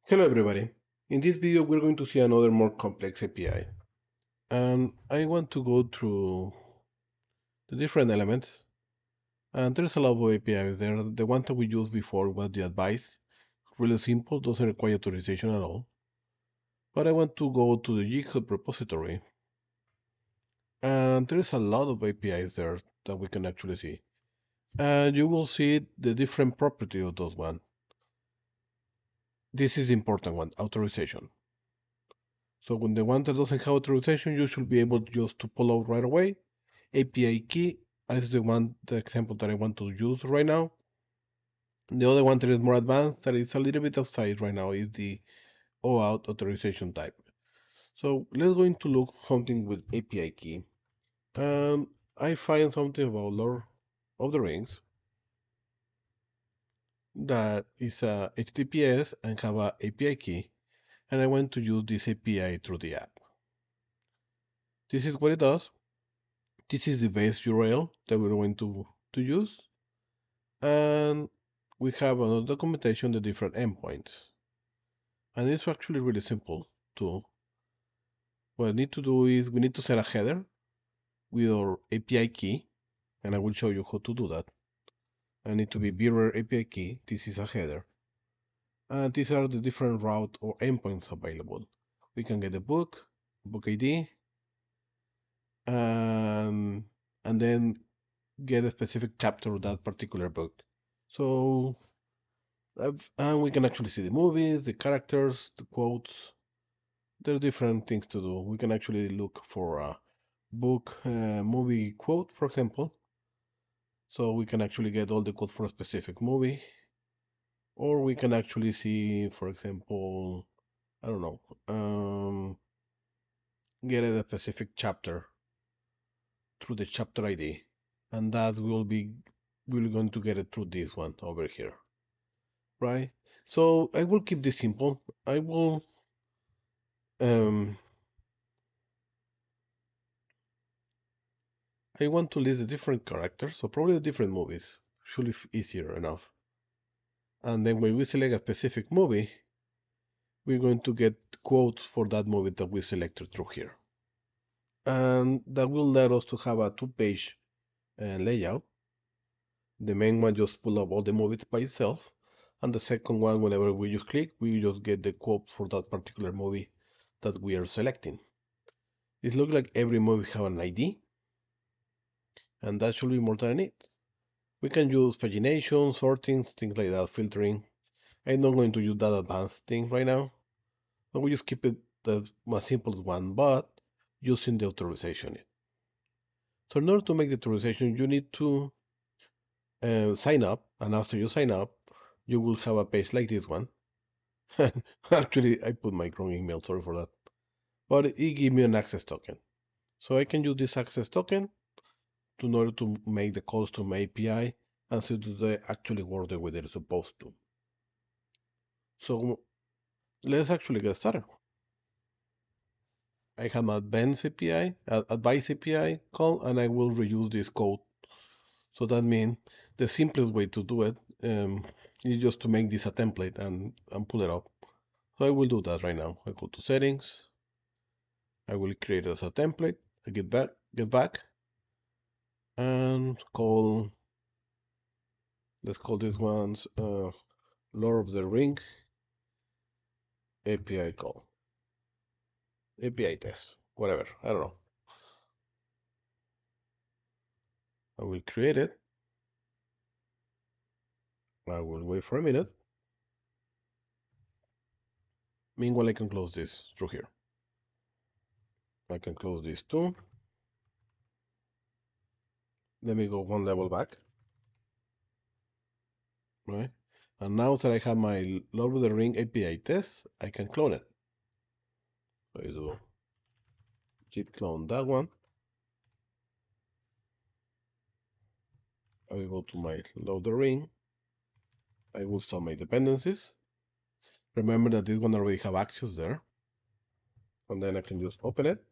Hello everybody. In this video we're going to see another more complex API. And I want to go through the different elements. And there's a lot of APIs there. The one that we used before was the advice. Really simple, doesn't require authorization at all. But I want to go to the GitHub repository. And there's a lot of APIs there that we can actually see. And you will see the different property of those ones. This is the important one, authorization. So when the one that doesn't have authorization, you should be able just to pull out right away. API key is the example that I want to use right now. The other one that is more advanced, that is a little bit outside right now, is the OAuth authorization type. So let's go into look something with API key. I find something about Lord of the Rings that is a HTTPS and have a API key, and I want to use this API through the app. This is what it does. This is the base URL that we're going to use. And we have another documentation, the different endpoints. And it's actually really simple too. What I need to do is we need to set a header with our API key, and I will show you how to do that. I need to be bearer API key. This is a header. And these are the different route or endpoints available. We can get a book ID, and then get a specific chapter of that particular book. So and we can actually see the movies, the characters, the quotes. There are different things to do. We can actually look for a book, movie quote, for example. So we can actually get all the code for a specific movie. Or we can actually see, for example, I don't know, get a specific chapter through the chapter ID. And that we're going to get it through this one over here. Right? So I will keep this simple. I will I want to list the different characters, so probably the different movies. Should be easier enough. And then when we select a specific movie, we're going to get quotes for that movie that we selected through here. And that will let us to have a two-page layout. The main one just pull up all the movies by itself. And the second one, whenever we just click, we just get the quotes for that particular movie that we are selecting. It looks like every movie have an ID. And that should be more than it. We can use pagination, sorting, things like that, filtering. I'm not going to use that advanced thing right now. So we just keep it the most simple one, but using the authorization. So in order to make the authorization, you need to sign up, and after you sign up, you will have a page like this one. Actually, I put my wrong email, sorry for that. But it gives me an access token. So I can use this access token in order to make the calls to my API and so do they actually work the way they're supposed to. So let's actually get started. I have an advanced API, advice API call, and I will reuse this code. So that means the simplest way to do it is just to make this a template and pull it up. So I will do that right now. I go to settings. I will create it as a template. I get back, and let's call this one's Lord of the Ring API call. API test, whatever, I don't know. I will create it. I will wait for a minute. Meanwhile, I can close this through here. I can close this too. Let me go one level back. Right? And now that I have my Lord of the Ring API test, I can clone it. So I do git clone that one. I will go to my Lord of the Ring. I will start my dependencies. Remember that this one already have actions there. And then I can just open it.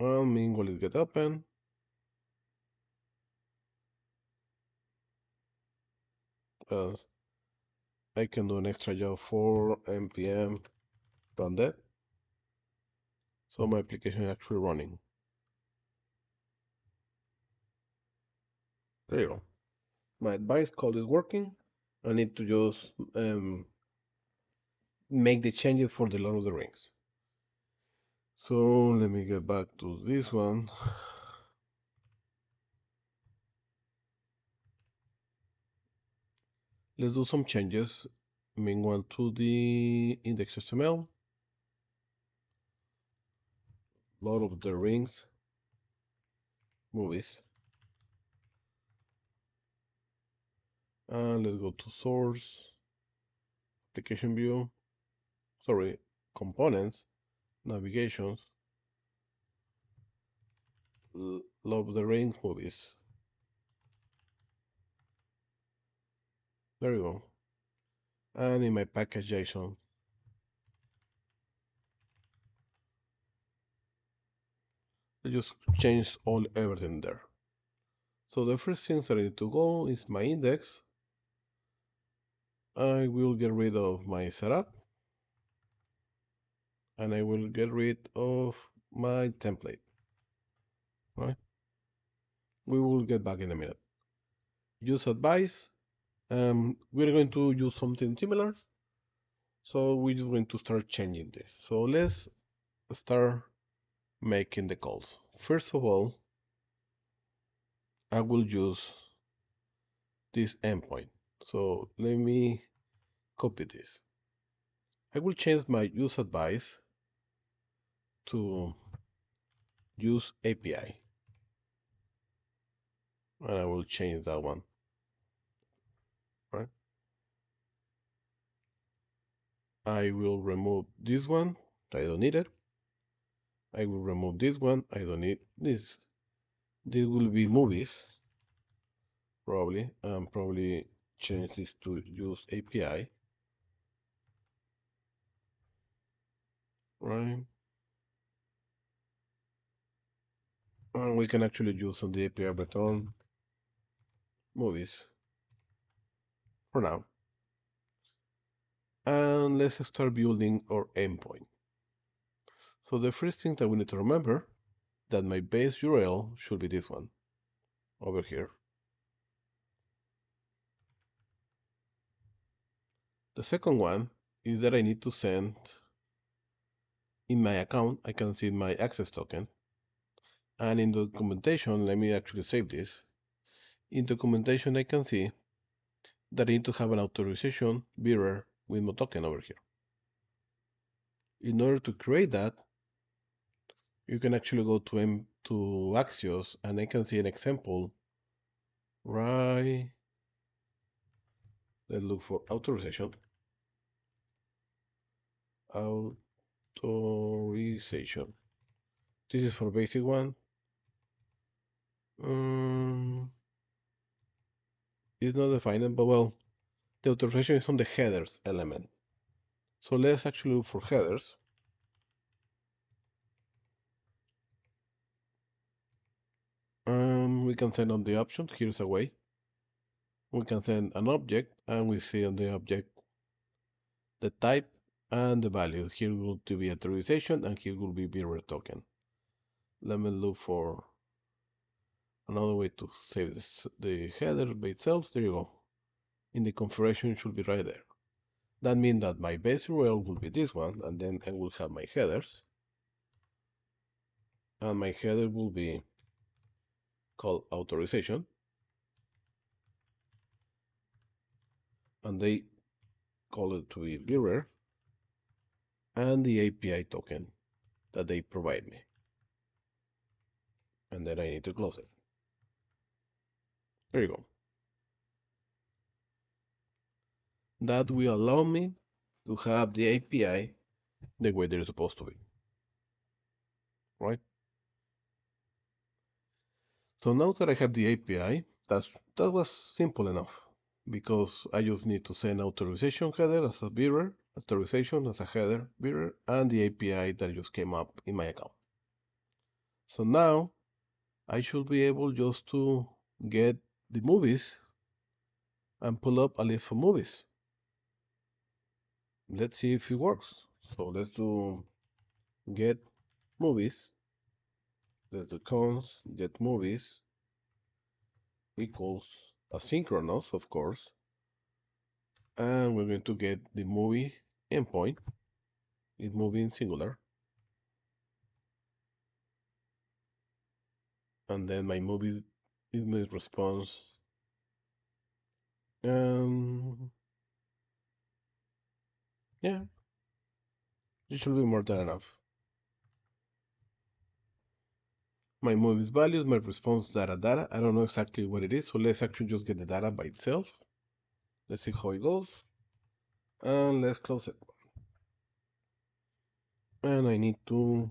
And meanwhile it get open. I can do an extra job for npm run that. So my application is actually running. There you go. My advice code is working. I need to just make the changes for the Lord of the Rings. So let me get back to this one. Let's do some changes. Meanwhile, to the index.html, Lord of the Rings movies. And let's go to source, application view, sorry, components, navigations, Lord of the Rings movies. There you go. And in my package JSON, I just changed everything there. So the first thing that I need to go is my index. I will get rid of my setup and I will get rid of my template. Right? We will get back in a minute. Use advice. We're going to use something similar. So we're just going to start changing this. So let's start making the calls. First of all, I will use this endpoint. So let me copy this. I will change my use advice to use API. And I will change that one. Right? I will remove this one. I don't need it. I will remove this one. I don't need this. This will be movies. Probably change this to use API. Right? And we can actually use on the API return movies for now. And let's start building our endpoint. So the first thing that we need to remember that my base URL should be this one over here. The second one is that I need to send in my account, I can see my access token. And in the documentation, let me actually save this. In documentation, I can see that I need to have an authorization bearer with my token over here. In order to create that, you can actually go to Axios and I can see an example. Right. Let's look for authorization. Authorization. This is for basic one. It's not defined, but well, the authorization is on the headers element. So let's actually look for headers. We can send on the options. Here's a way. We can send an object, and we see on the object the type and the value. Here will be authorization, and here will be bearer token. Let me look for another way to save this, the header by itself. There you go. In the configuration, it should be right there. That means that my base URL will be this one, and then I will have my headers. And my header will be called authorization. And they call it to be bearer. And the API token that they provide me. And then I need to close it. There you go. That will allow me to have the API the way they're supposed to be. Right? So now that I have the API, that was simple enough because I just need to send authorization header as a bearer, authorization as a header bearer, and the API that just came up in my account. So now I should be able just to get the movies and pull up a list of movies. Let's see if it works. So let's do get movies. Let's do cons get movies equals asynchronous, of course, and we're going to get the movie endpoint. It's movie in singular, and then my movie is my response. Yeah, it should be more than enough. My movies values, my response data. I don't know exactly what it is, so let's actually just get the data by itself. Let's see how it goes, and let's close it. And I need to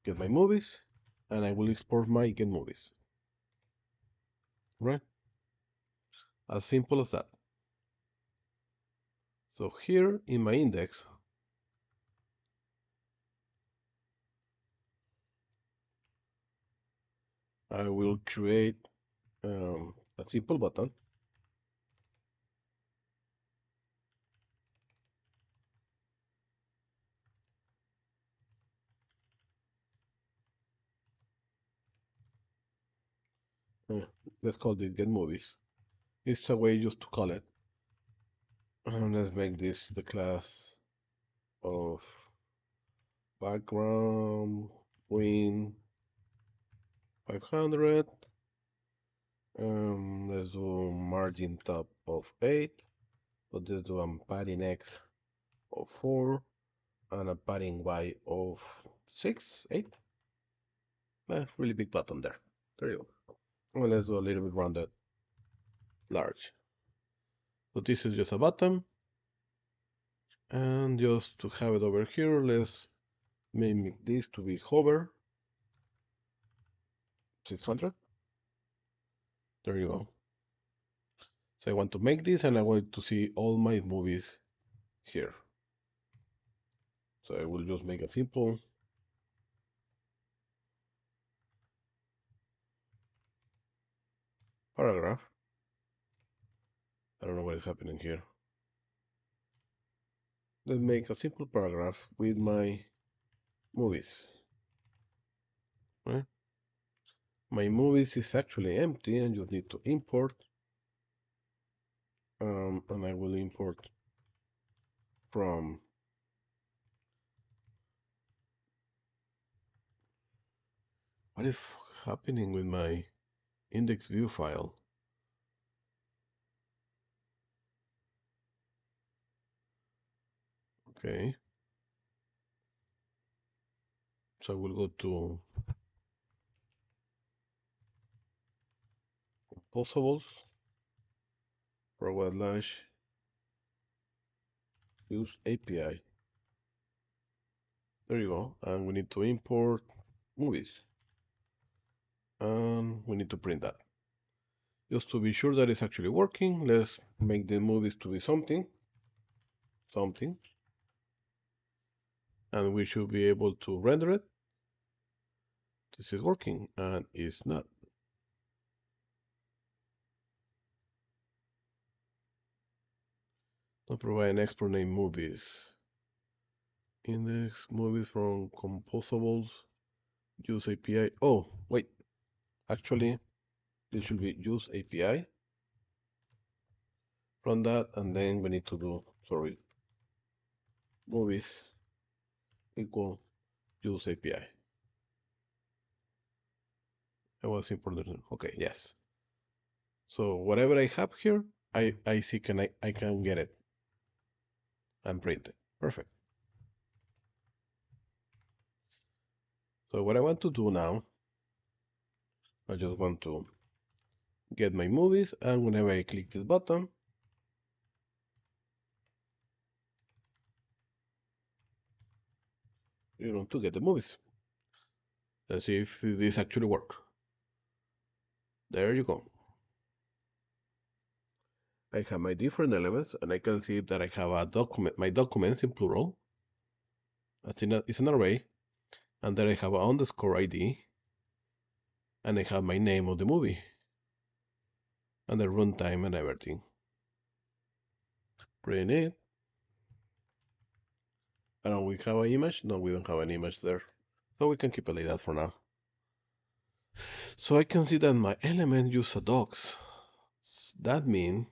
get my movies, and I will export my get movies. Right? As simple as that. So here in my index, I will create a simple button. Uh, let's call it get movies. It's a way just to call it. And let's make this the class of background green 500. Let's do margin top of 8. But let's do a padding X of 4 and a padding Y of 6, 8. Really big button there. There you go. Well, let's do a little bit rounded large. So this is just a button. And just to have it over here, let's mimic this to be hover. 600. There you go. So I want to make this and I want to see all my movies here. So I will just make a simple paragraph. I don't know what is happening here. Let's make a simple paragraph with my movies. Right? My movies is actually empty and you need to import. And I will import from what is happening with my index view file. Okay. So I will go to composables, / use API. There you go. And we need to import movies. And we need to print that. Just to be sure that it's actually working, let's make the movies to be something. And we should be able to render it. This is working, and it's not. Don't provide an export name movies. Index movies from composables. Use API. Oh, wait. Actually, this should be use API from that, and then we need to do, movies equal use API. I was important. Okay, yes. So whatever I have here, I see I can get it and print it. Perfect. So what I want to do now, I just want to get my movies, and whenever I click this button, to get the movies. Let's see if this actually works. There you go. I have my different elements, and I can see that I have a document, my documents in plural. It's an array, and then I have an underscore ID, and I have my name of the movie, and the runtime and everything. Print it. And we have an image? No, we don't have an image there. So we can keep it like that for now. So I can see that my element use a docs. That means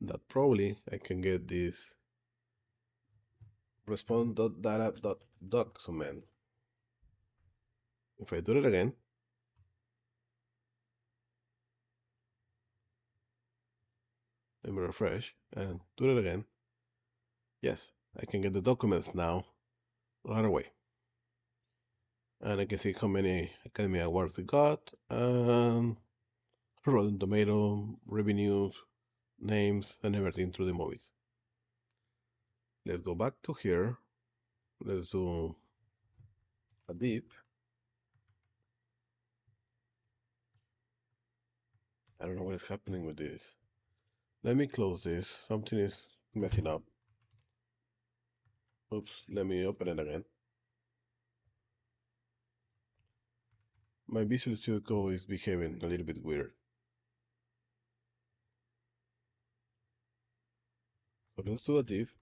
that probably I can get this response.data.document. If I do it again, let me refresh and do it again. Yes, I can get the documents now right away. And I can see how many Academy Awards we got, and Rotten Tomato, revenues, names, and everything through the movies. Let's go back to here. Let's do a div. I don't know what is happening with this. Let me close this. Something is messing up. Oops, let me open it again. My Visual Studio Code is behaving a little bit weird. So let's do a div.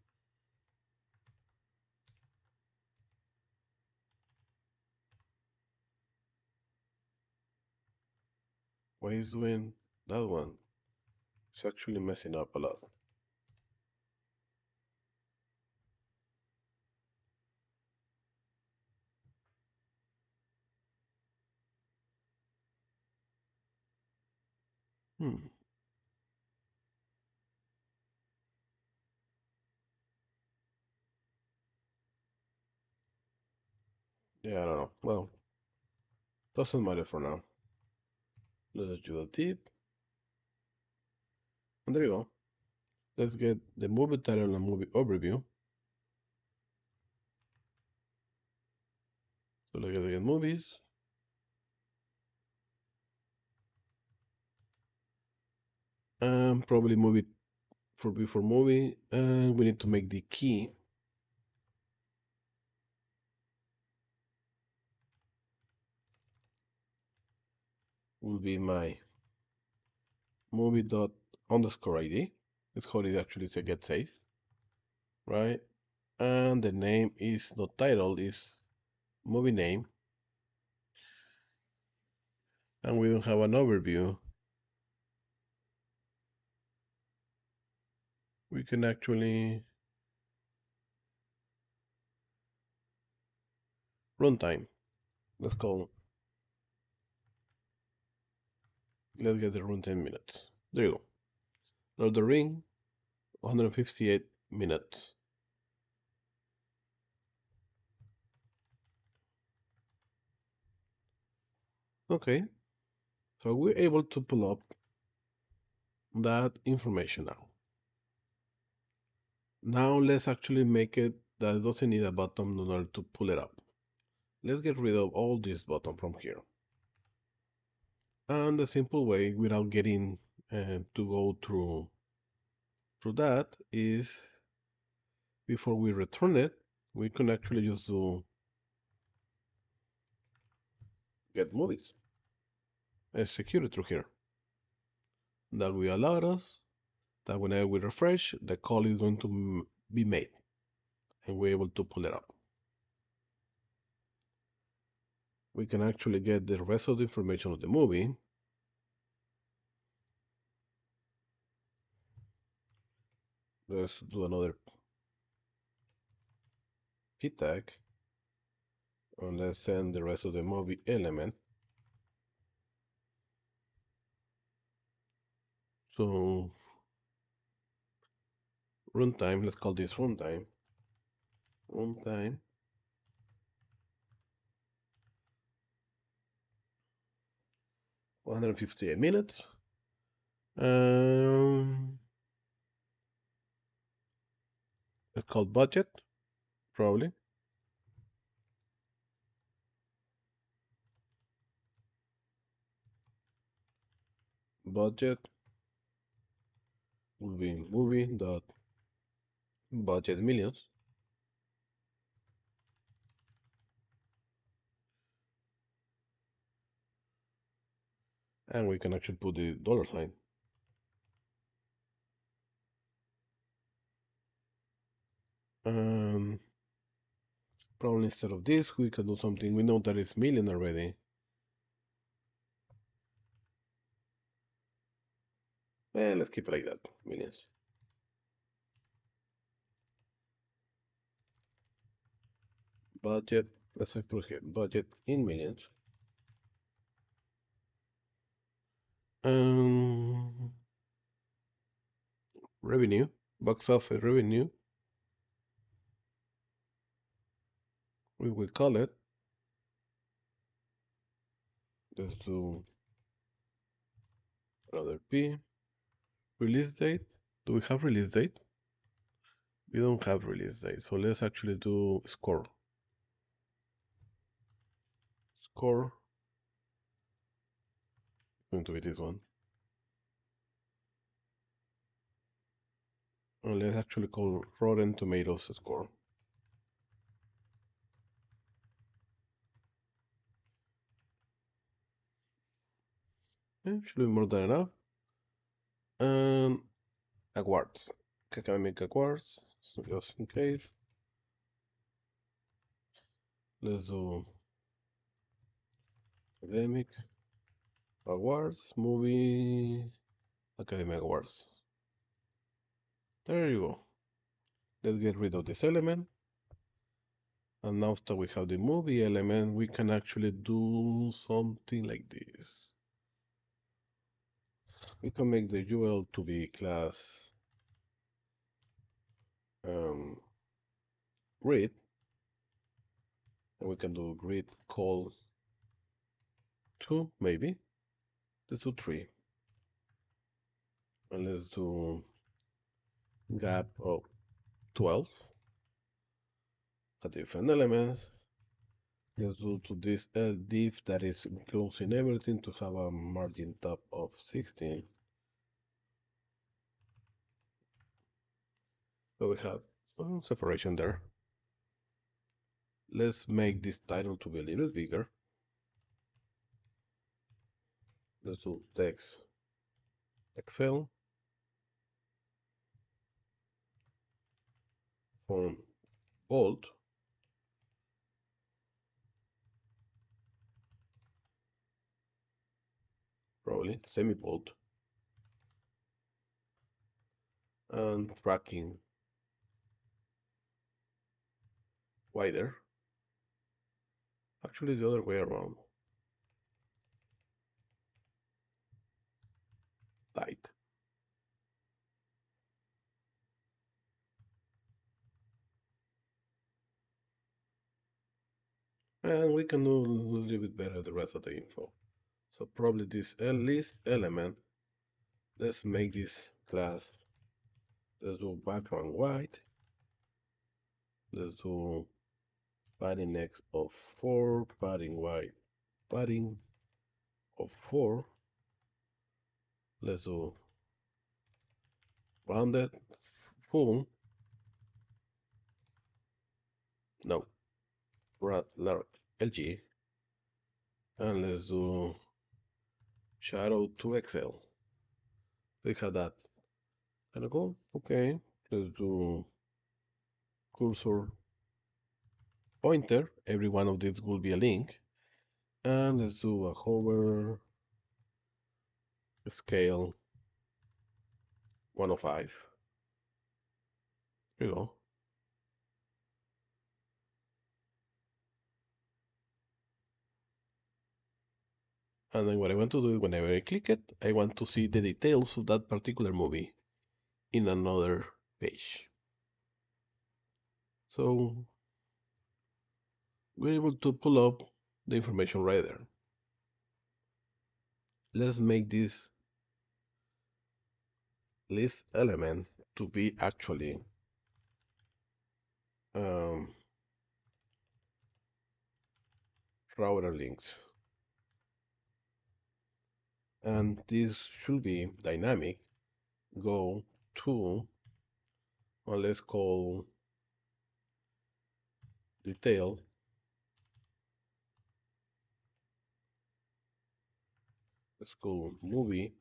Why is doing that one? It's actually messing up a lot. Hmm. Yeah, I don't know. Well, doesn't matter for now. Let's do a div. And there you go. Let's get the movie title and movie overview. So let's get movies. And probably movie for before movie. And we need to make the key will be my movie dot underscore ID. That's how it actually get saved, right? And the name is not title, is movie name. And we don't have an overview. We can actually runtime. Let's call. Let's get the runtime minutes. There you go. Lord of the Ring, 158 minutes. Okay, so we're able to pull up that information now. Now let's actually make it that it doesn't need a button in order to pull it up. Let's get rid of all this button from here. And the simple way without getting to go through that is before we return it, we can actually just do get movies and secure it through here. That will allow us that whenever we refresh, the call is going to be made and we're able to pull it up. We can actually get the rest of the information of the movie. Let's do another p tag and let's send the rest of the movie element. So runtime, let's call this runtime. Runtime 158 minutes. It's called budget, probably. Budget will be movie dot budget millions. And we can actually put the dollar sign. And probably instead of this, we can do something. We know that it's million already. Let's keep it like that, millions. Budget, let's put here, budget in millions. Um, revenue, box office revenue, we will call it. Let's do another P. Release date. Do we have release date? We don't have release date, so let's actually do score. Score, going to be this one. And let's actually call Rotten Tomatoes score. Should be more than enough. And awards, academic awards, so just in case. Let's do academic awards, movie, academic awards. There you go. Let's get rid of this element. And now that we have the movie element, we can actually do something like this. We can make the UL to be class grid, and we can do grid call 2, maybe. Let's do 3. And let's do gap of 12 at different elements. Let's do to this div that is enclosing everything to have a margin top of 16. So we have separation there. Let's make this title to be a little bigger. Let's do text Excel font bold, probably semi bold, and tracking wider. Actually, the other way around, tight. And we can do a little bit better the rest of the info. So probably this list element, let's make this class. Let's do background white. Let's do padding X of 4, padding Y, padding of 4. Let's do rounded full. No, large LG. And let's do shadow to Excel. We have that. Can I go? Okay. Let's do cursor pointer. Every one of these will be a link. And let's do a hover scale 105. Here we go. And then what I want to do is whenever I click it, I want to see the details of that particular movie in another page. So we're able to pull up the information right there. Let's make this list element to be actually router links. And this should be dynamic. Go to, well, let's call detail. Let's call movie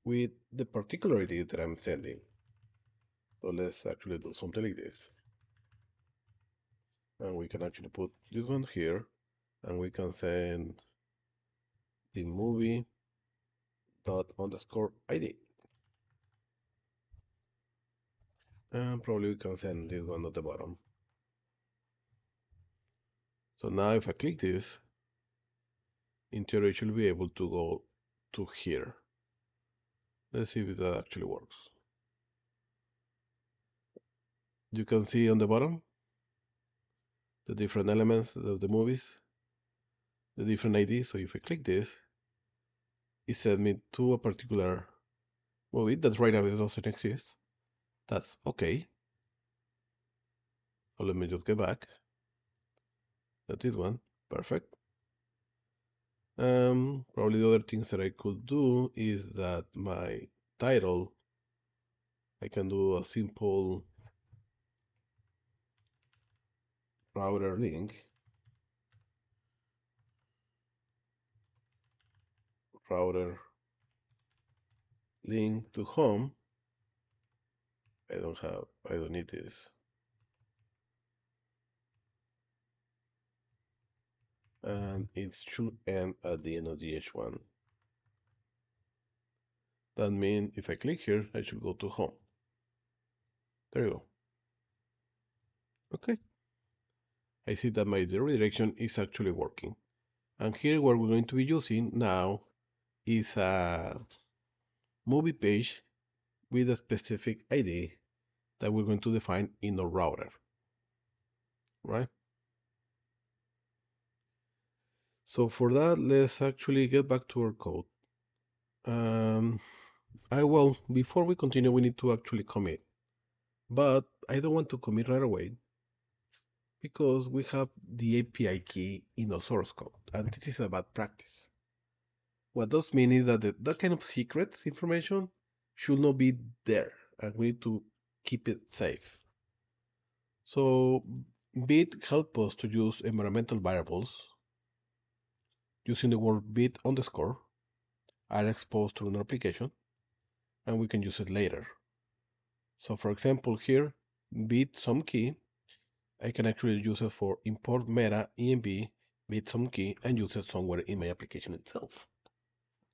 with the particularity that I'm sending. So let's actually do something like this. And we can actually put this one here, and we can send the movie dot underscore ID. And probably we can send this one at the bottom. So now if I click this, in theory I should be able to go to here. Let's see if that actually works. You can see on the bottom the different elements of the movies, the different IDs. So if I click this, it sends me to a particular movie that right now it doesn't exist. That's okay. So let me just get back. That's this one. Perfect. Probably the other things that I could do is that my title, I can do a simple router link, router link to home. I don't need this. And it should end at the end of the H1. That means if I click here, I should go to home. There you go. Okay. I see that my redirection is actually working. And here what we're going to be using now is a movie page with a specific ID that we're going to define in our router, right? So for that, let's actually get back to our code. Before we continue, we need to actually commit. But I don't want to commit right away because we have the API key in our source code, and this is a bad practice. What does mean is that that kind of secrets information should not be there, and we need to keep it safe. So bit helps us to use environmental variables using the word bit underscore are exposed to an application, and we can use it later. So for example here, bit some key, I can actually use it for import meta env bit some key and use it somewhere in my application itself.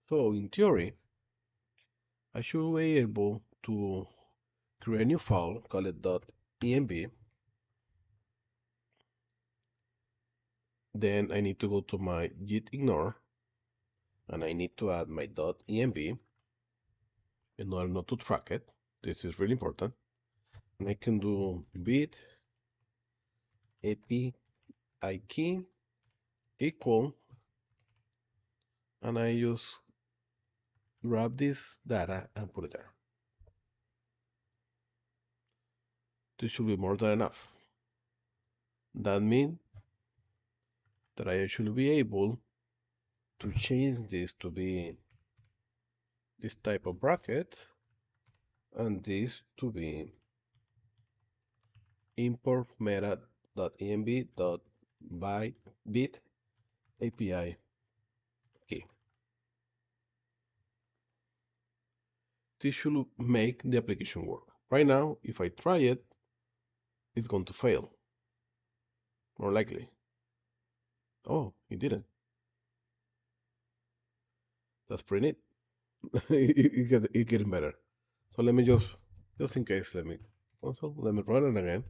So in theory, I should be able to create a new file, call it .env. Then I need to go to my git ignore, and I need to add my .env in order not to track it. This is really important. And I can do bit API key equal, and I just grab this data and put it there. This should be more than enough. That means that I should be able to change this to be this type of bracket and this to be import meta.env.bit API key. This should make the application work. Right now, if I try it, it's going to fail. More likely. Oh, it didn't. That's pretty neat. It's getting better. So let me just in case, let me run it again.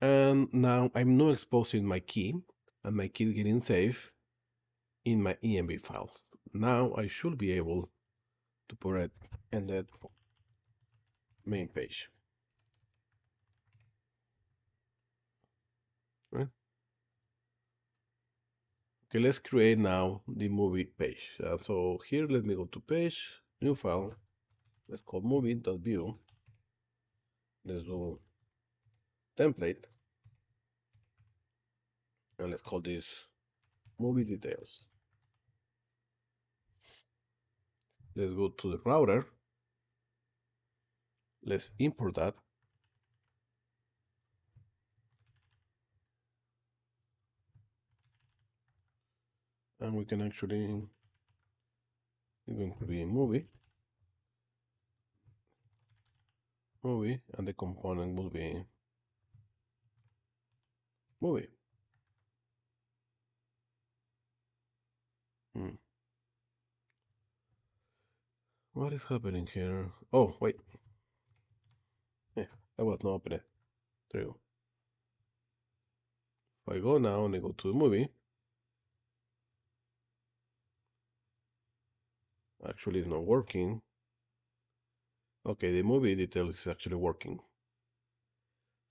And now I'm not exposing my key, and my key is getting saved in my env files. Now I should be able to put it in that main page. Right? Okay, let's create now the movie page. So here, let me go to page, new file. Let's call movie.view. Let's do template, and let's call this movie details. Let's go to the router. Let's import that. And we can actually, it's going to be movie, and the component will be movie. Hmm. What is happening here? Oh, wait. Yeah, that was not open. There you go. If I go now and I go to the movie, actually it's not working. Okay, the movie details is actually working.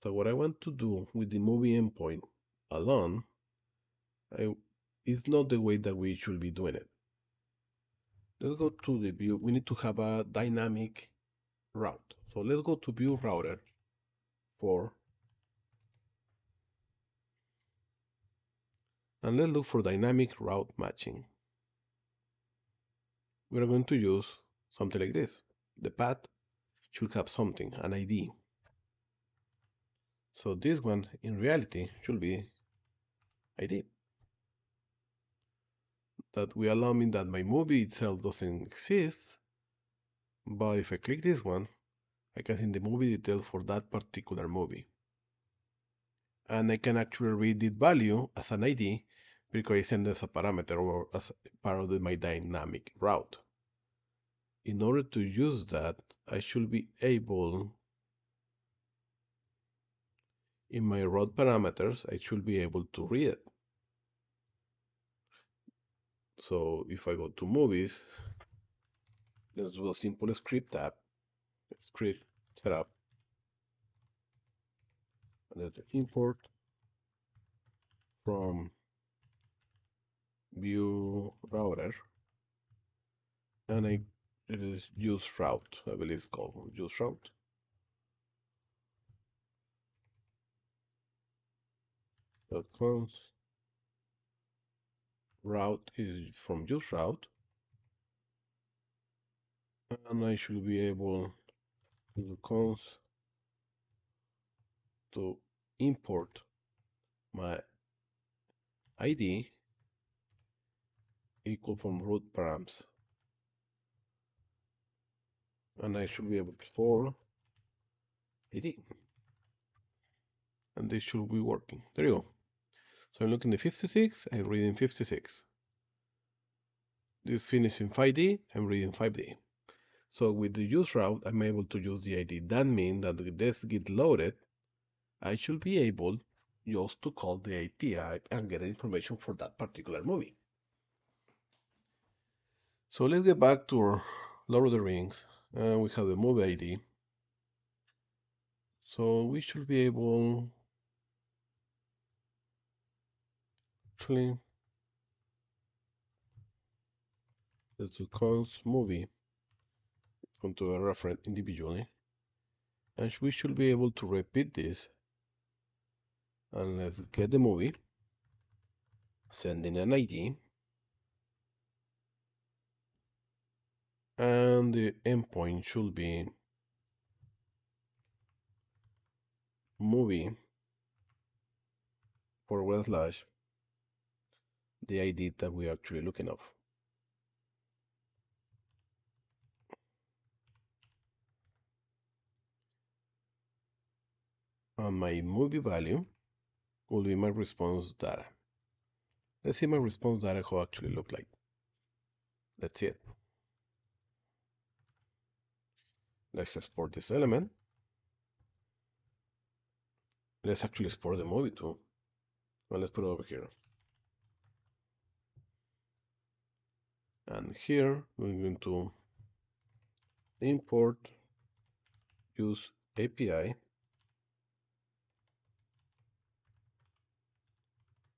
So what I want to do with the movie endpoint alone, is not the way that we should be doing it. Let's go to the view. We need to have a dynamic route. So let's go to view router for, and let's look for dynamic route matching. We're going to use something like this. The path should have something, an ID. So this one in reality should be ID. That will allow me that my movie itself doesn't exist, but if I click this one, I can see the movie details for that particular movie. And I can actually read this value as an ID because I send as a parameter or as part of my dynamic route. In order to use that, I should be able, in my route parameters, I should be able to read it. So if I go to movies, let's do a simple script tab, script setup, and let's import from view router, and I use route, I believe it's called use route. Cons route is from use route, and I should be able to do cons to import my ID equal from root params, and I should be able to for ID, and this should be working. There you go. So I'm looking at 56, I'm reading 56. This finish in 5D, I'm reading 5D. So with the use route, I'm able to use the ID. That means that when this gets loaded, I should be able just to call the API and get information for that particular movie. So let's get back to our Lord of the Rings, and we have the movie ID. So we should be able, actually, let's do cons movie. It's going to reference individually, and we should be able to repeat this. And let's get the movie, send in an ID, and the endpoint should be movie / the ID that we're actually looking of. And my movie value will be my response data. Let's see my response data how actually look like. Let's see it. Let's export this element. Let's actually export the movie too. And let's put it over here. And here we're going to import use API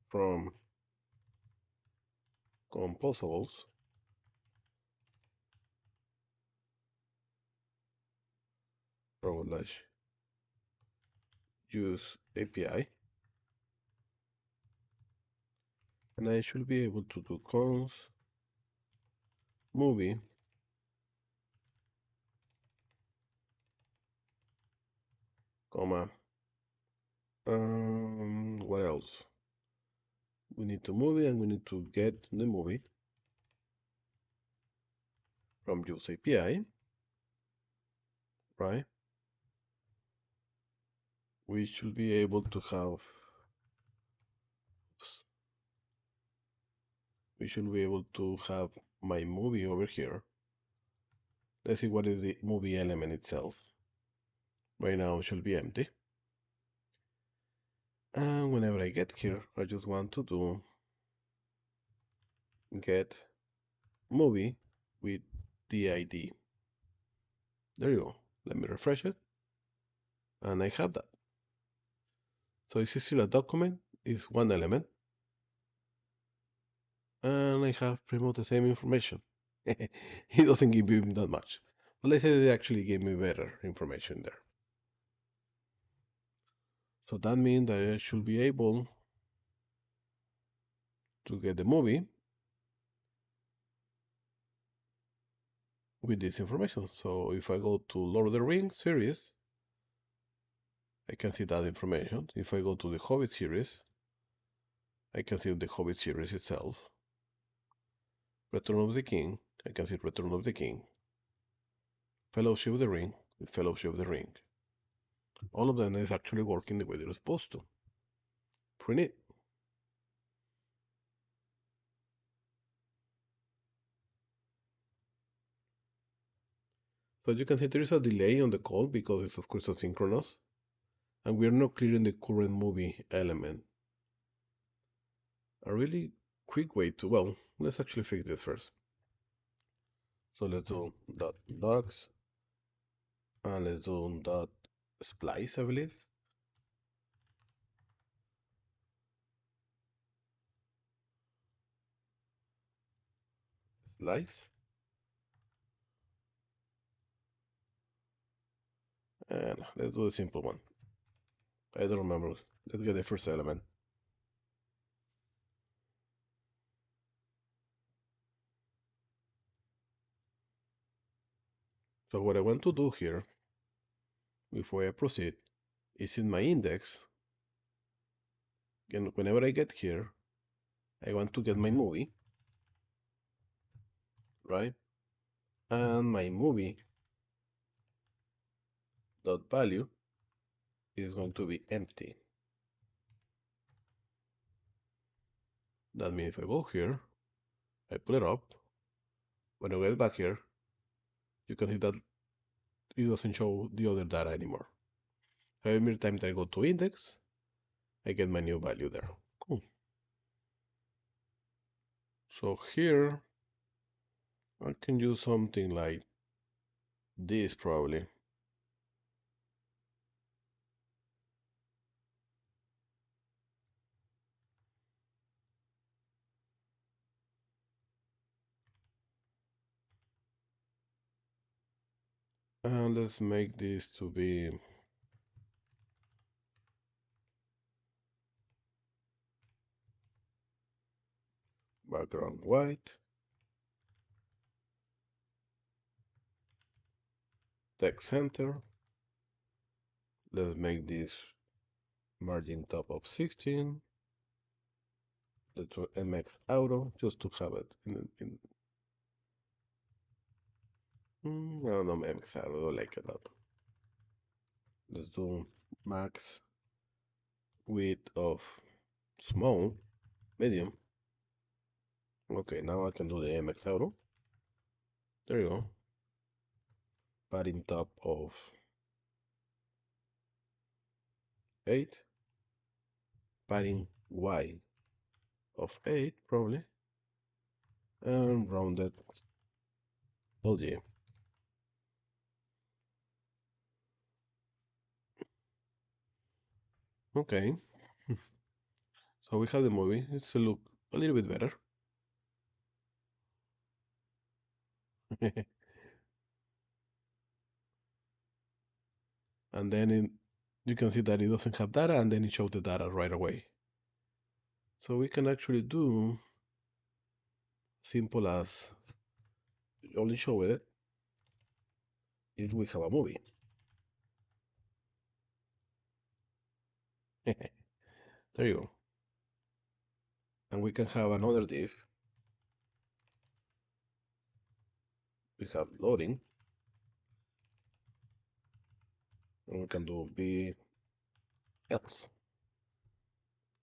from composables / use API, and I should be able to do cons movie comma what else? We need to movie and we need to get the movie from use API, right? We should be able to have we should be able to have my movie over here. Let's see what is the movie element itself. Right now it should be empty. And whenever I get here, I just want to do get movie with the ID. There you go. Let me refresh it. And I have that. So it's still a document, it's one element. And I have pretty much the same information. It doesn't give me that much. But let's say they actually gave me better information there. So that means that I should be able to get the movie with this information. So if I go to Lord of the Rings series, I can see that information. If I go to the Hobbit series, I can see the Hobbit series itself. Return of the King, I can see Return of the King. Fellowship of the Ring, Fellowship of the Ring. All of them is actually working the way they're supposed to. Pretty neat. So you can see there is a delay on the call because it's of course asynchronous. And we're not clearing the current movie element. A really quick way to, well, let's actually fix this first. So let's do dot docs and let's do dot splice, I believe. Slice. And let's do a simple one. I don't remember. Let's get the first element. So what I want to do here, before I proceed, is in my index, and whenever I get here, I want to get my movie, right? And my movie dot value is going to be empty. That means if I go here, I pull it up. When I get back here, you can see that it doesn't show the other data anymore. Every time that I go to index, I get my new value there. Cool. So here, I can use something like this probably. And let's make this to be background white, text center. Let's make this margin top of 16. Let's do MX auto just to have it no, MX auto, I don't like it that. Let's do max width of small, medium. Okay, now I can do the MX auto. There you go. Padding top of 8. Padding Y of 8, probably. And rounded LG. Okay. So we have the movie. It's a look a little bit better. And then you can see that it doesn't have data, and then it shows the data right away. So we can actually do simple as only show it if we have a movie. There you go. And we can have another div. We have loading. And we can do b else.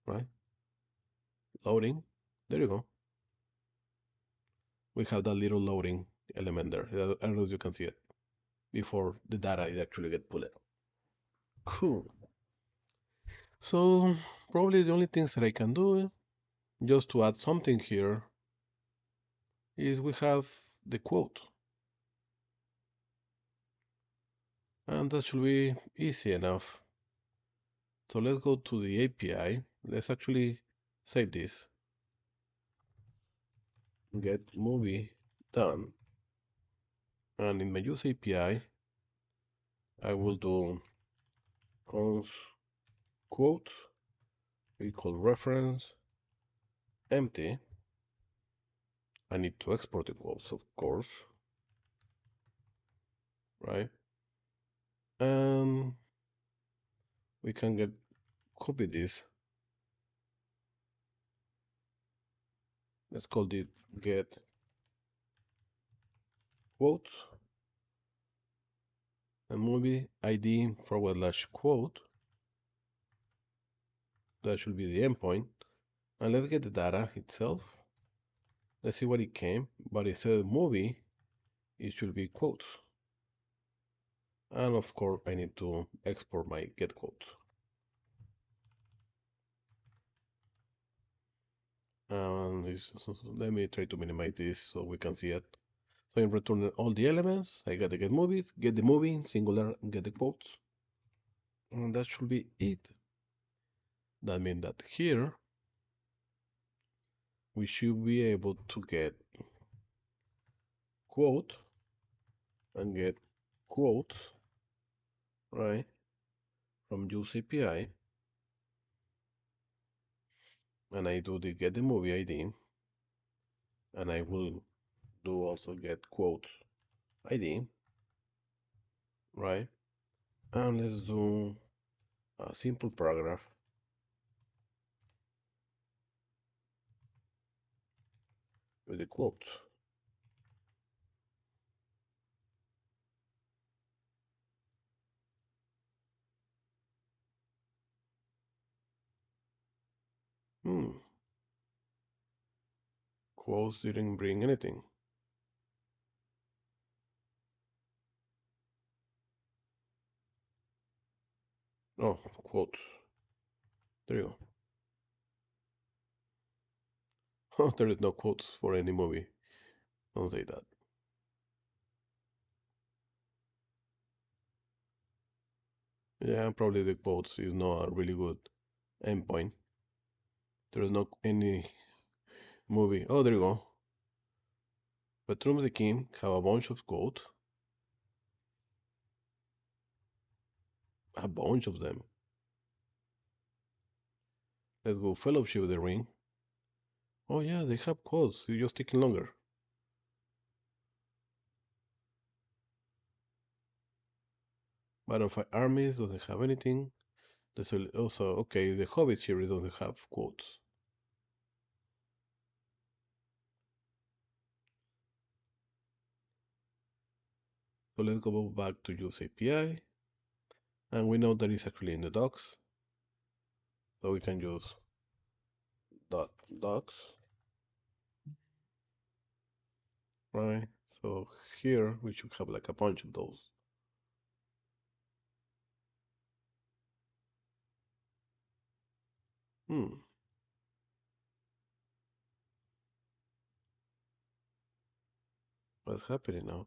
Right? Loading. There you go. we have that little loading element there. I don't know if you can see it before the data is actually get pulled. Cool. So probably the only things that I can do just to add something here is we have the quote, and that should be easy enough. So let's go to the API. Let's actually save this. Get movie done. And in my use API, I will do cons quote equal reference empty. I need to export the quotes, of course, right? And we can get copy this. Let's call it get quote and movie ID / quote. That should be the endpoint. And let's get the data itself. Let's see what it came, but instead of movie, it should be quotes. And of course, I need to export my get quotes. And let me try to minimize this so we can see it. So in return all the elements, I got to get movies, get the movie, singular, and get the quotes. And that should be it. That means that here, we should be able to get quote and get quote, right, from use API. And I do the get the movie ID. And I will do also get quotes ID, right? And let's do a simple paragraph with the quotes. Quotes didn't bring anything. Oh, quotes. There you go. Oh, there is no quotes for any movie. Don't say that. Yeah, probably the quotes is not a really good endpoint. There is not any movie. Oh, there you go. Bedroom of the King have a bunch of quotes. A bunch of them. Let's go Fellowship of the Ring. Oh yeah, they have quotes. It's just taking longer. Battle of Armies doesn't have anything. There's also, okay, the Hobbit series doesn't have quotes. So let's go back to use API. And we know that it's actually in the docs. So we can use docs, right? So here we should have like a bunch of those. What's happening now?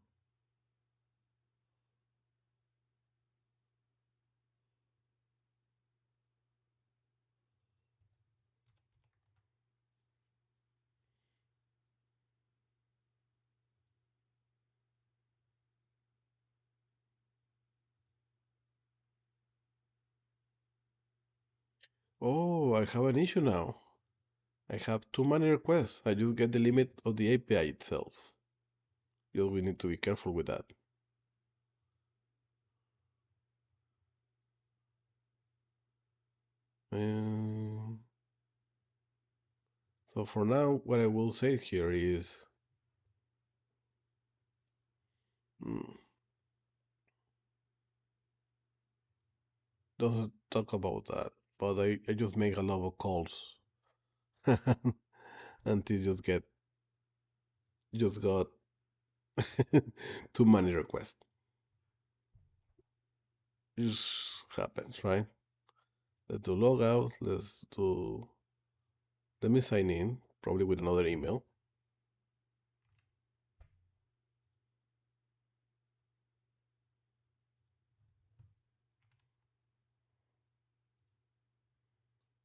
Oh, I have an issue now. I have too many requests. I just get the limit of the API itself. We need to be careful with that. So for now, what I will say here is, doesn't talk about that, but I just make a lot of calls until just get just got too many requests. Just happens, right? Let's do logout. Let me sign in, probably with another email.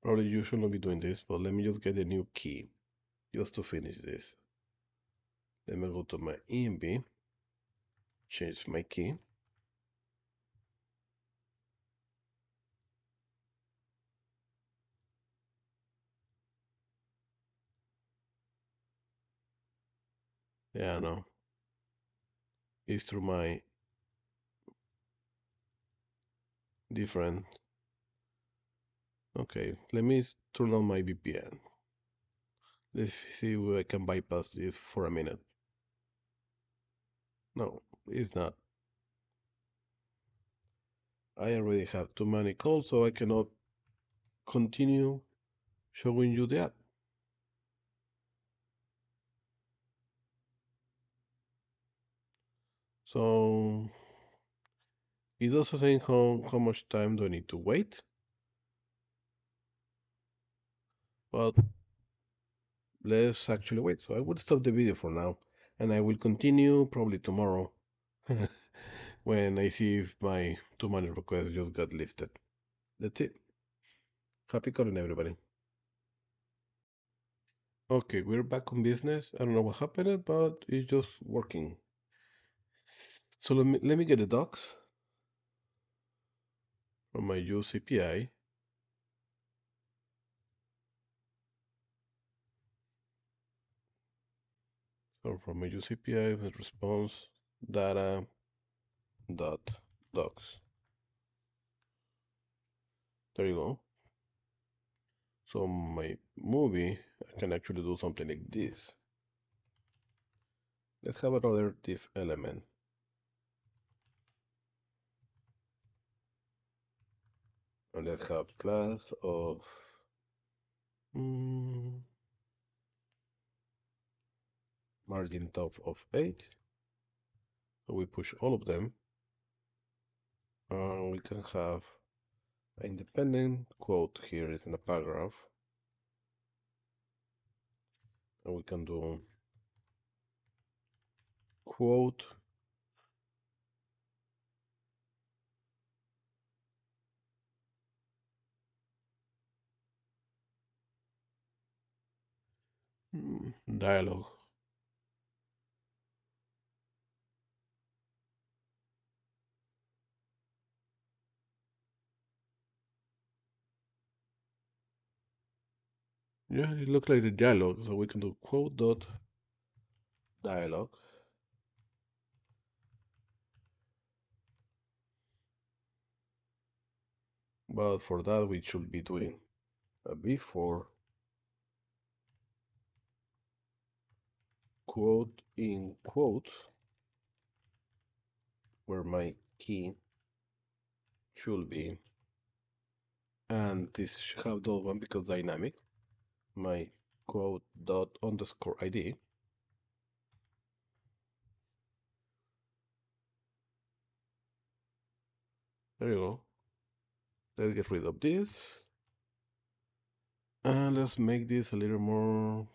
Probably you should not be doing this, but let me just get a new key just to finish this. Let me go to my EMB, change my key. Yeah, no. It's through my different. Okay, let me turn on my VPN. Let's see if I can bypass this for a minute. No, it's not. I already have too many calls, so I cannot continue showing you the app. So it doesn't say how much time do I need to wait, but let's actually wait. So I will stop the video for now, and I will continue probably tomorrow when I see if my too many requests just got lifted. That's it. Happy coding, everybody. Okay, we're back on business. I don't know what happened, but it's just working. So let me get the docs from my use API. So from my use API, the response data dot docs. There you go. So my movie, I can actually do something like this. Let's have another div element. And let's have class of margin top of 8. So we push all of them. And we can have an independent quote here is in a paragraph. And we can do quote dialogue. Yeah, it looks like the dialogue, so we can do quote dot dialogue. But for that, we should be doing a before quote in quote, where my key should be, and this should have those one because dynamic. My quote dot underscore ID. There you go. Let's get rid of this. And let's make this a little more.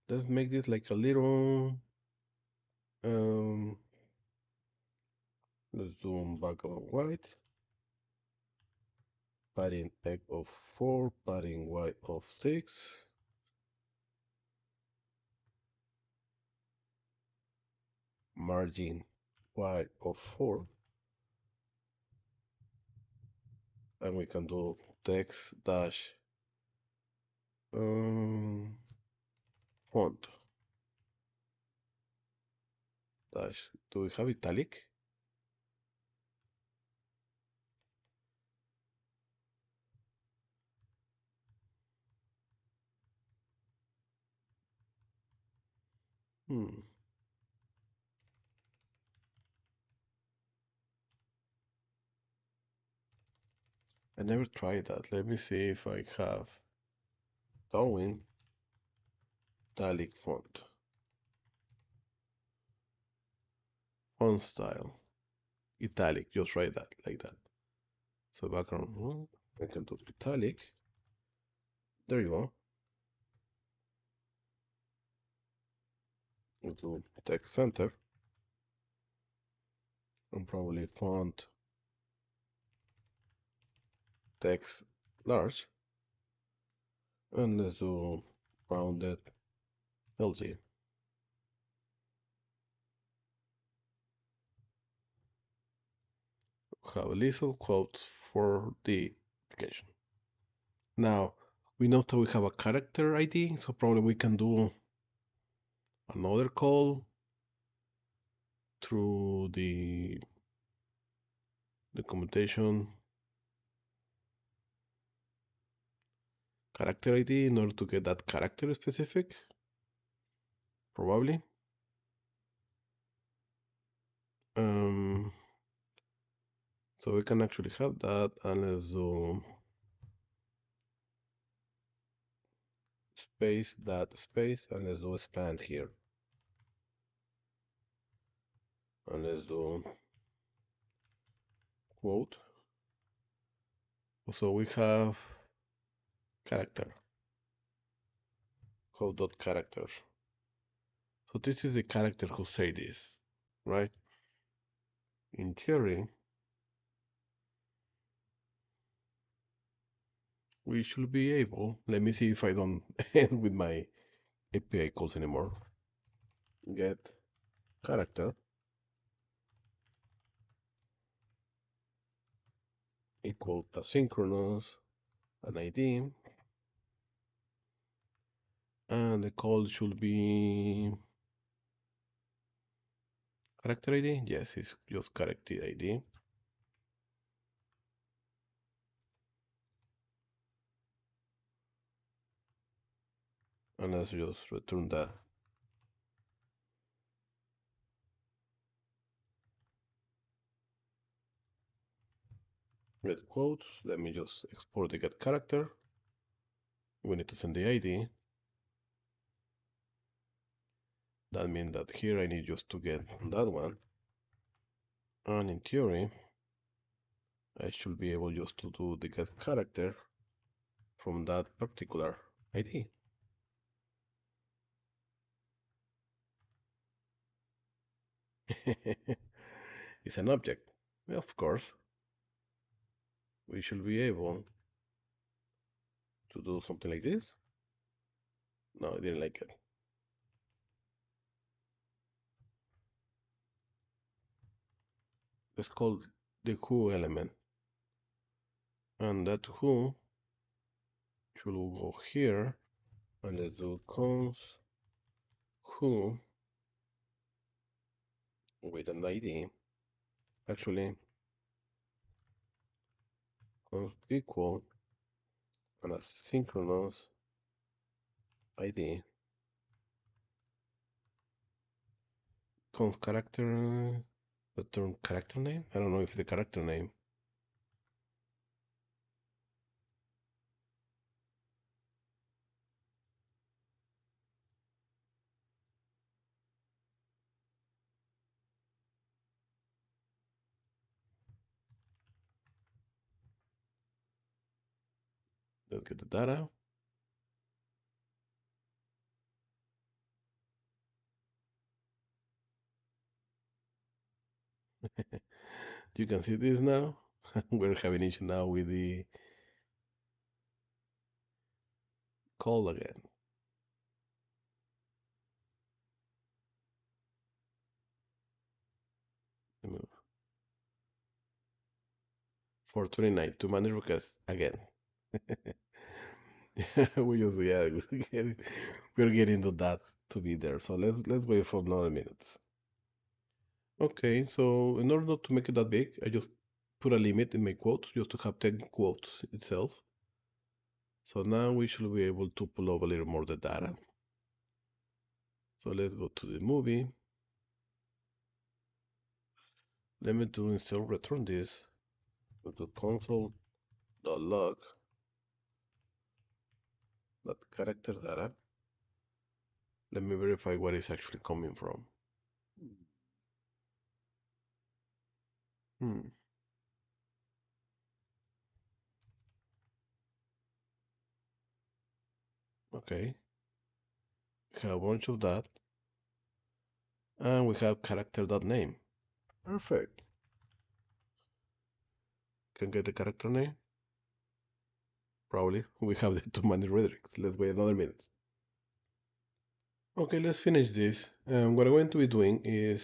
Let's make this like a little. Let's do background white. Padding X of 4, padding Y of 6. Margin Y of 4. And we can do text dash font dash. Do we have italic? Hmm. I never tried that. Let me see if I have Darwin italic font style italic. Just write that like that. So background, I can do italic. There you go. Into text center and probably font text large, and let's do rounded LG. Have a little quotes for the application. Now we know that we have a character ID, so probably we can do another call through the documentation character ID in order to get that character specific, probably. So we can actually have that, and let's do space that space, and let's do expand here, and let's do quote. So we have character quote dot character. So this is the character who say this, right? In theory, we should be able. Let me see if I don't end with my API calls anymore. Get character equal asynchronous an ID, and the call should be character ID. Yes, it's just character ID. And let's just return that. With quotes, let me just export the get character. We need to send the ID. That means that here I need just to get that one. And in theory, I should be able just to do the get character from that particular ID. It's an object. Well, of course, we should be able to do something like this. No, I didn't like it. Let's call the who element. And that who should go here. And let's do cons who with an ID. Actually, const equal an asynchronous ID. Const character, return character name. I don't know if the character name. Let's get the data. You can see this now. We're having issue now with the call again. Move 429 to manage requests again. we just we're getting to that to be there. So let's wait for another minutes. Okay, so in order not to make it that big, I just put a limit in my quotes just to have 10 quotes itself. So now we should be able to pull over a little more the data. So let's go to the movie. Let me do instead of return this, go to console log that character data. Let me verify what is actually coming from. Hmm. Okay. We have a bunch of that. And we have character.name. Perfect. Can get the character name? Probably. We have the too many redirects. Let's wait another minute. Okay, let's finish this. And what I'm going to be doing is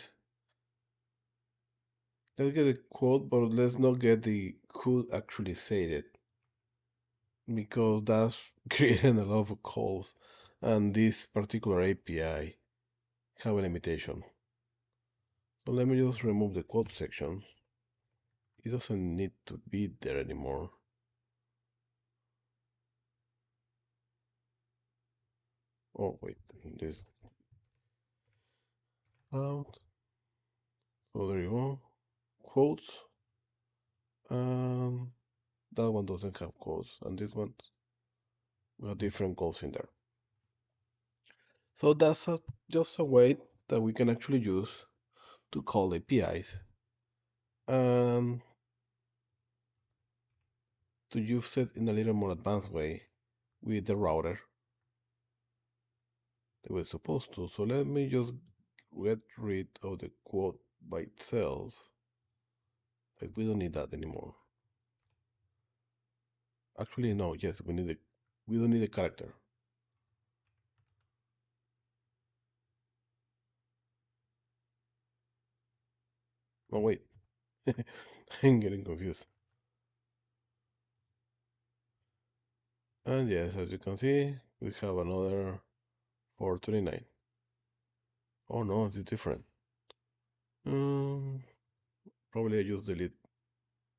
let's get a quote, but let's not get the who actually said it because that's creating a lot of calls, and this particular API have a limitation. So let me just remove the quote section. It doesn't need to be there anymore. Oh wait, this out. So there you go. Quotes. And that one doesn't have quotes, and this one got different quotes in there. So that's just a way that we can actually use to call APIs and to use it in a little more advanced way with the router that we're supposed to. So let me just get rid of the quote by itself. Like we don't need that anymore. Actually, no. Yes, we need we don't need a character. Oh wait, I'm getting confused. And yes, as you can see, we have another 429. Oh no, it's different. Um, Probably I just delete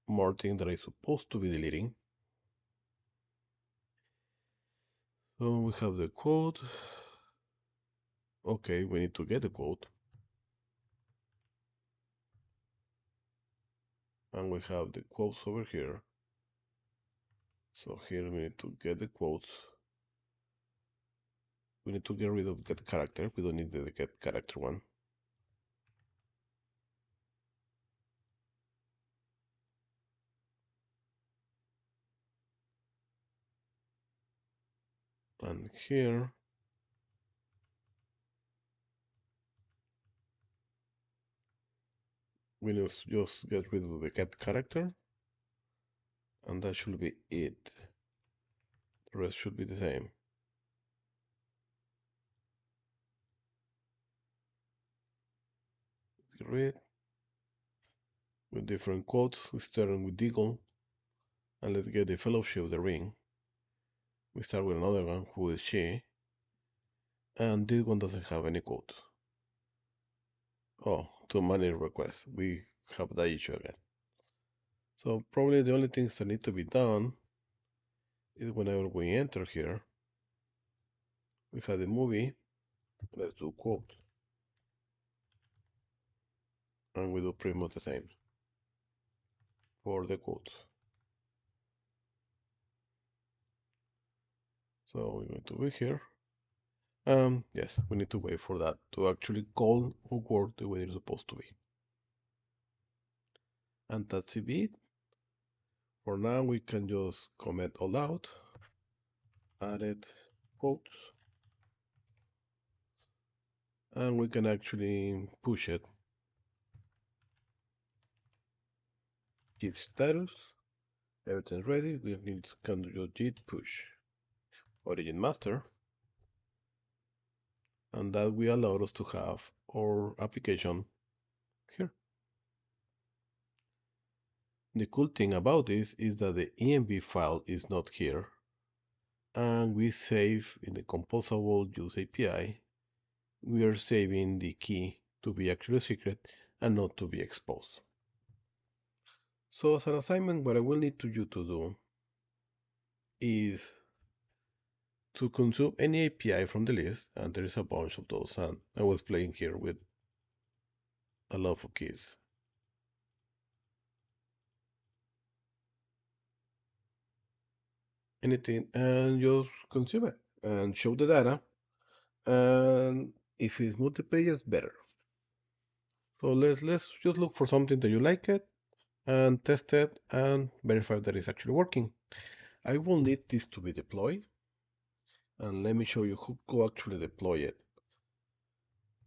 more things that I'm supposed to be deleting. So we have the quote. Okay, we need to get the quote. And we have the quotes over here. So here we need to get the quotes. We need to get rid of get character. We don't need the get character one. And here we need to just get rid of the get character. And that should be it. The rest should be the same. Let's get rid with different quotes. We start with Deagle. And let's get the fellowship of the ring. We start with another one, who is she. And this one doesn't have any quote. Oh, too many requests. We have that issue again. So probably the only things that need to be done is whenever we enter here, we have the movie. Let's do quote. And we do pretty much the same for the quotes. So we're going to be here. Yes, we need to wait for that to actually call a word the way it's supposed to be. And that's it. For now, we can just comment all out, added quotes, and we can actually push it. Git status, everything's ready. We can do git push origin master, and that will allow us to have our application here. The cool thing about this is that the env file is not here, and we save in the composable use API. We are saving the key to be actually secret and not to be exposed. So as an assignment, what I will need you to do is to consume any API from the list, and there is a bunch of those, and I was playing here with a lot of keys. anything, and just consume it and show the data. And if it's multi-pages, better. So let's just look for something that you like it and test it and verify that it's actually working. I will need this to be deployed, and let me show you who could actually deploy it.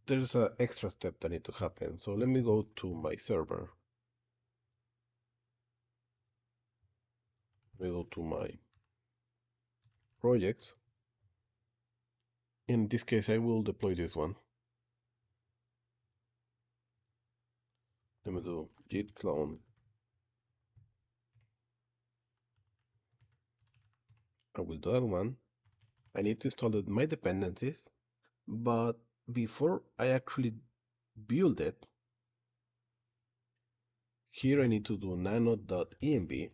There's an extra step that needs to happen. So let me go to my server. Let me go to my projects. In this case, I will deploy this one. Let me do git clone. I will do that one. I need to install my dependencies, but before I actually build it, here I need to do nano.env,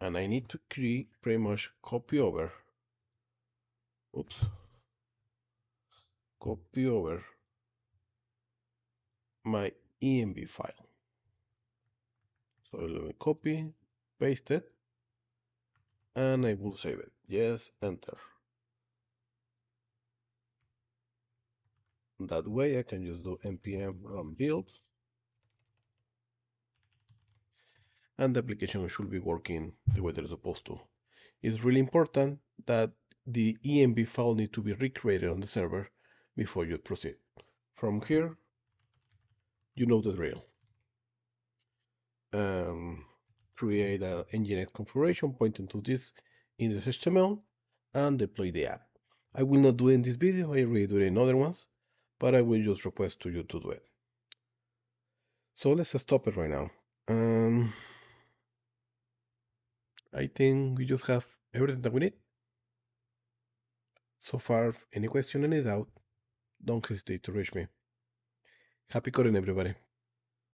and I need to create pretty much copy over. Oops. Copy over my env file. So let me copy, paste it, and I will save it. Yes, enter. That way I can just do npm run build, and the application should be working the way they're supposed to. It's really important that the env file needs to be recreated on the server before you proceed. From here, you know the drill. Create an nginx configuration pointing to this in the HTML and deploy the app. I will not do it in this video, I already do it in other ones, but I will just request to you to do it. So let's stop it right now. I think we just have everything that we need. So far, any question, any doubt, don't hesitate to reach me. Happy coding, everybody.